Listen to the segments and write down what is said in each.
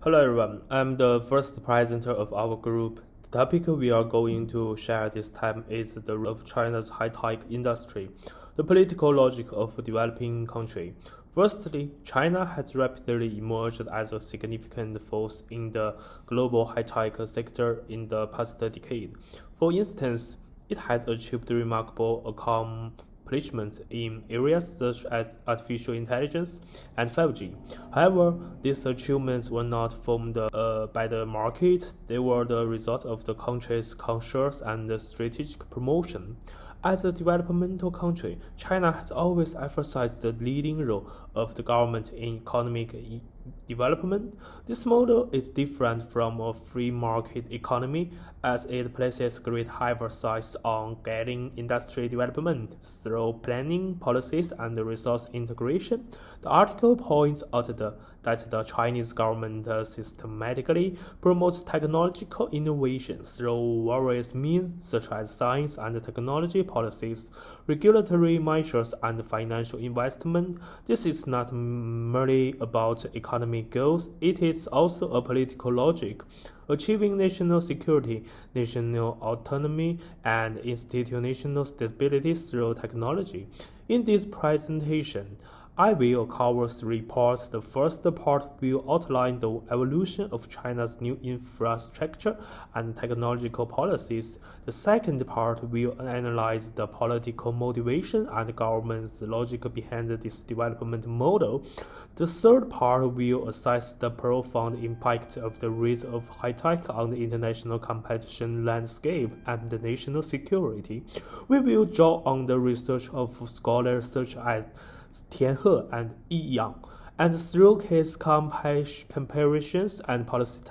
Hello everyone, I'm the first presenter of our group. The topic we are going to share this time is the role of China's high-tech industry, the political logic of a developing country. Firstly, China has rapidly emerged as a significant force in the global high-tech sector in the past decade. For instance, it has achieved remarkable accomplishments in areas such as artificial intelligence and 5G. However, these achievements were not formed by the market, they were the result of the country's conscious and strategic promotion. As a developmental country, China has always emphasized the leading role of the government in economic development. This model is different from a free market economy as it places great emphasis on guiding industry development through planning, policies, and resource integration. The article points out that the Chinese government systematically promotes technological innovation through various means such as science and technology policies, regulatory measures, and financial investment. This is not merely about economic goals, it is also a political logic. Achieving national security, national autonomy, and institutional stability through technology. In this presentation, I will cover three parts. The first part will outline the evolution of China's new infrastructure and technological policies. The second part will analyze the political motivation and government's logic behind this development model. The third part will assess the profound impact of the rise of high tech on the international competition landscape and the national security. We will draw on the research of scholars such as Tianhe and Yang, and through case comparisons and policy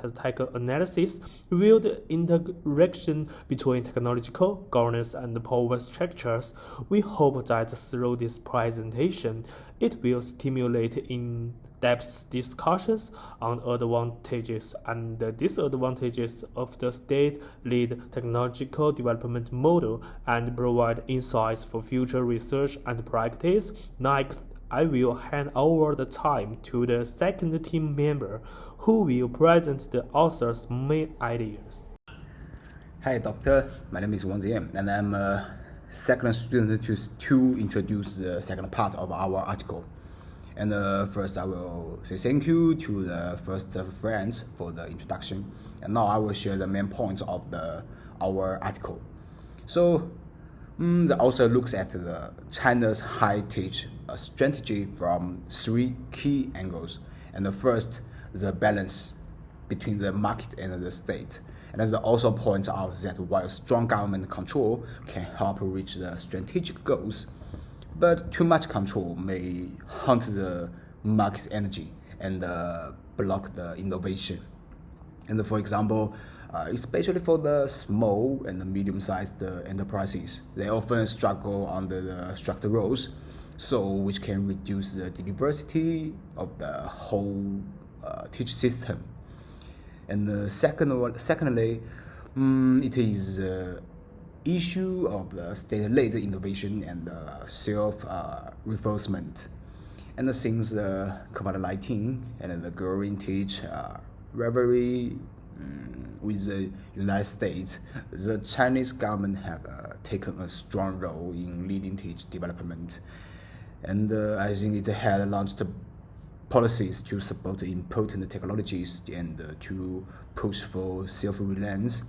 analysis, reveal the interaction between technological, governance, and power structures. We hope that through this presentation, it will stimulate in-depth discussions on advantages and disadvantages of the state-led technological development model and provide insights for future research and practice. Next, I will hand over the time to the second team member who will present the author's main ideas. Hi, doctor. My name is Wang Ziyan, and I'm a second student to introduce the second part of our article. And first, I will say thank you to the first friends for the introduction. And now I will share the main points of our article. So, the author looks at China's high-tech strategy from three key angles. And the first, the balance between the market and the state. And then also points out that while strong government control can help reach the strategic goals, but too much control may hunt the market's energy and block the innovation. And for example, especially for the small and the medium-sized enterprises, they often struggle under the structural roles, so which can reduce the diversity of the whole teach system. And secondly, it is issue of the state-led innovation and self-reinforcement. And since COVID-19 and the growing teach rivalry with the United States, the Chinese government have taken a strong role in leading teach development. And I think it had launched policies to support important technologies and to push for self-reliance.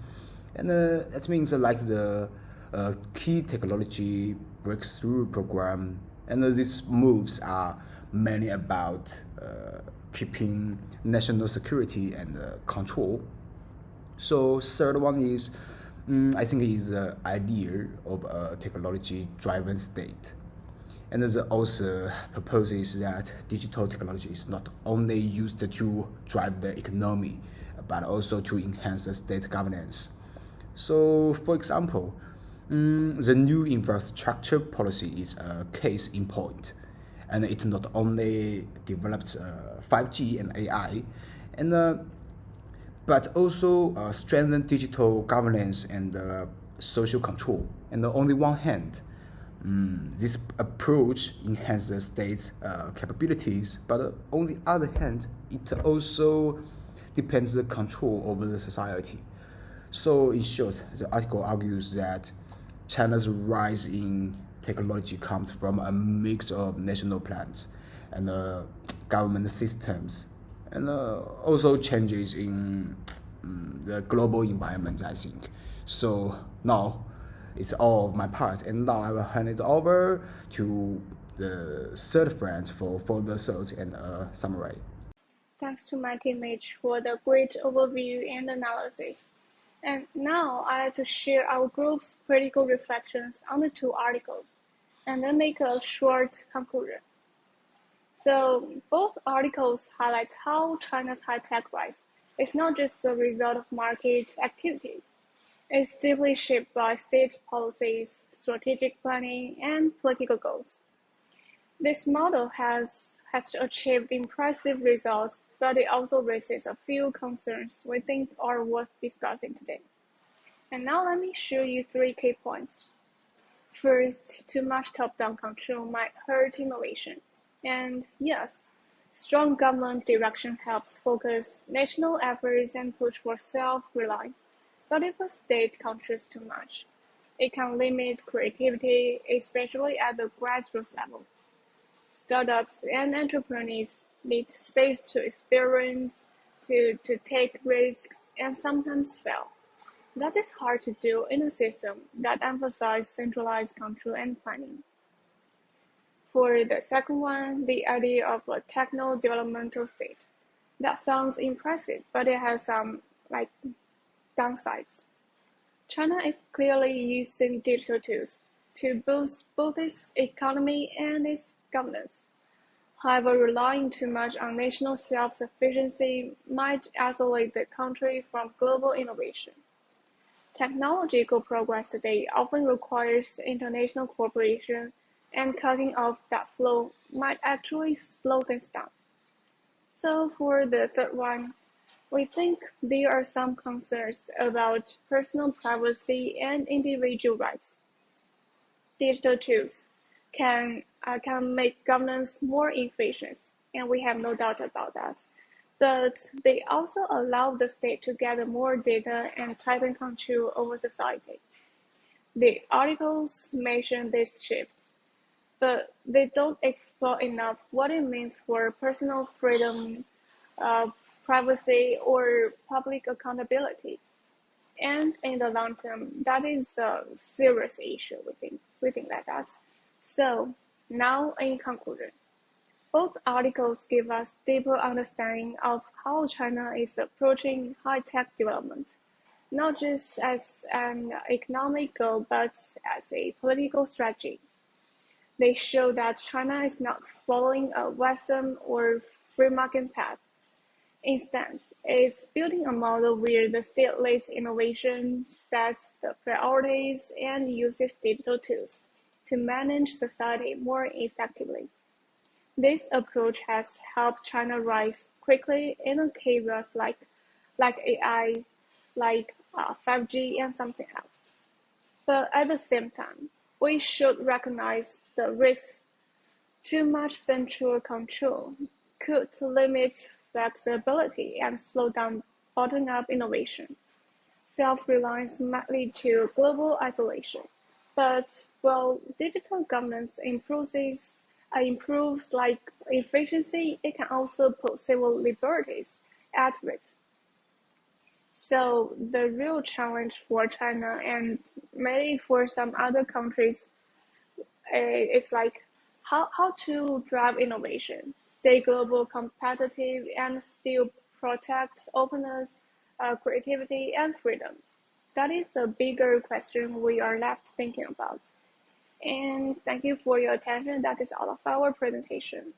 And that means like the key technology breakthrough program. And these moves are mainly about keeping national security and control. So third one is, I think is the idea of a technology-driven state. And the author proposes that digital technology is not only used to drive the economy, but also to enhance the state governance. So, for example, the new infrastructure policy is a case in point, and it not only develops 5G and AI, and but also strengthen digital governance and social control. And on the one hand, this approach enhances the state's capabilities, but on the other hand, it also depends the control over the society. So in short, the article argues that China's rise in technology comes from a mix of national plans and government systems, and also changes in the global environment, I think. So now it's all of my part, and now I will hand it over to the third friend for further thoughts and summary. Thanks to my teammates for the great overview and analysis. And now I'd like to share our group's critical reflections on the two articles, and then make a short conclusion. So both articles highlight how China's high-tech rise is not just the result of market activity. It's deeply shaped by state policies, strategic planning, and political goals. This model has achieved impressive results, but it also raises a few concerns we think are worth discussing today. And now let me show you 3 key points. First, too much top-down control might hurt innovation. And yes, strong government direction helps focus national efforts and push for self-reliance. But if a state controls too much, it can limit creativity, especially at the grassroots level. Startups and entrepreneurs need space to experience, to take risks, and sometimes fail. That is hard to do in a system that emphasizes centralized control and planning. For the second one, the idea of a techno-developmental state. That sounds impressive, but it has some downsides. China is clearly using digital tools to boost both its economy and its governance. However, relying too much on national self-sufficiency might isolate the country from global innovation. Technological progress today often requires international cooperation, and cutting off that flow might actually slow things down. So for the third one, we think there are some concerns about personal privacy and individual rights. Digital tools can make governance more efficient, and we have no doubt about that. But they also allow the state to gather more data and tighten control over society. The articles mention this shift, but they don't explore enough what it means for personal freedom, privacy, or public accountability. And in the long term, that is a serious issue, we think like that. So now in conclusion, both articles give us deeper understanding of how China is approaching high-tech development, not just as an economic goal, but as a political strategy. They show that China is not following a Western or free market path. Instead, it's building a model where the state leads innovation, sets the priorities, and uses digital tools to manage society more effectively. This approach has helped China rise quickly in key areas like AI, 5G, and something else. But at the same time, we should recognize the risk. Too much central control could limit flexibility and slow down bottom-up innovation. Self-reliance might lead to global isolation. But while digital governance improves efficiency, it can also put civil liberties at risk. So the real challenge for China and maybe for some other countries is how to drive innovation, stay global competitive, and still protect openness, creativity, and freedom. That is a bigger question we are left thinking about. And thank you for your attention. That is all of our presentation.